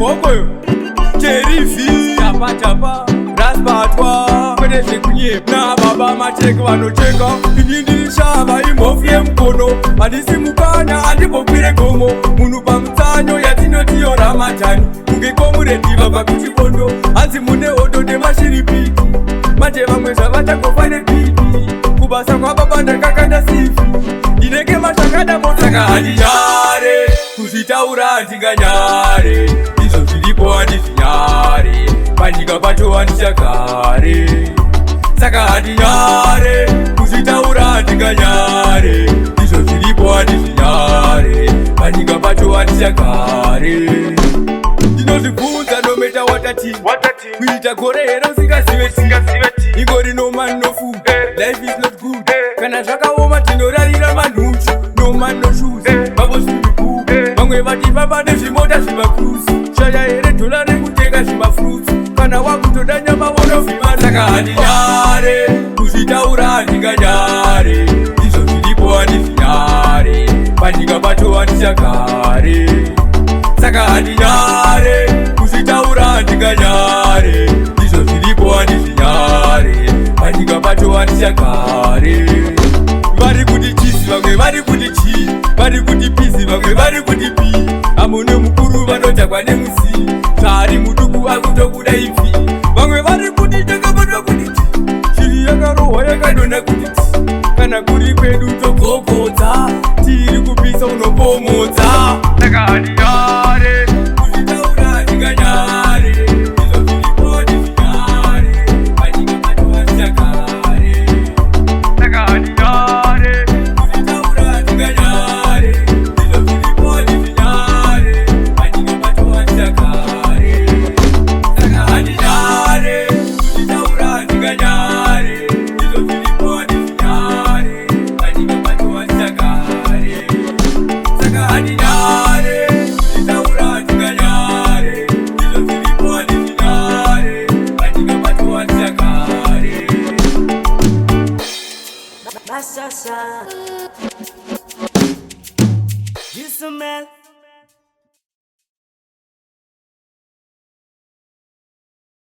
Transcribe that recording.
Okoyo Terifi Chapa chapa Rasbatwa Kwedeze kunyepa Na baba macheka wanocheka Inindi shava imofye mkono Hadisi mukanya andipopire gomo Munu pamtsanyo yatinotiyo ramatani Ungekomuretiva pakuchibondo Hanzi mune odo demashiripiti Manje vamwe zvavachangofane piti Kubasa kwababa ndakakanda sifi Ndinenge mashakada mosaka Handinyare kuzvitaura handinganyare izvo zviripo handizvinyare panyika pacho handichagare saka handinyare kuzvitaura handinganyare izvo zviripo handizvinyare panyika pacho handichagare ndinozvibvunza nometa watati kuita gore here usingazive ingori no man no food life is not good kana zvakaoma tinorarira manhuchu no man no shoes babo zvibibu vamwe vachifamba nezvimota zvimacruise shaya here dhola rekutenga zvimafruits kana wakutoda nyama vonofima saka handinyare kuzvitaura handinganyare izvo zviripo handizvinyare panyika pacho handichagare saka handinyare kuzvitaura handinganyare izvo zviripo handizvinyare panyika pacho handichagare vari kuti chisi vamwe vari kuti chii vari kuti pisi vamwe vari kuti pi amune mukuru vanodhakwa nemusi zvari muduku akutokuda ipi vamwe vari kuti takabatwa kuti ti shiri yakarohwa yakadonha kuti ti kana kuri kwedu togogodza tiri kupisa unopomodza saka handinyare kuzvitaura handinganyare izvo zviripo handizvinyare panyika pacho handichagare saka handinyare kuzvitaura handinganyare izvo zviripo handizvinyare panyika pacho handichagare saka handinyare kuzvitaura handinganyare izvo zviripo handizvinyare panyika pacho handichagare saka handinyare kuzvitaura handinganyare izvo zviripo handizvinyare panyika pacho handichagare Mashasha, you smell.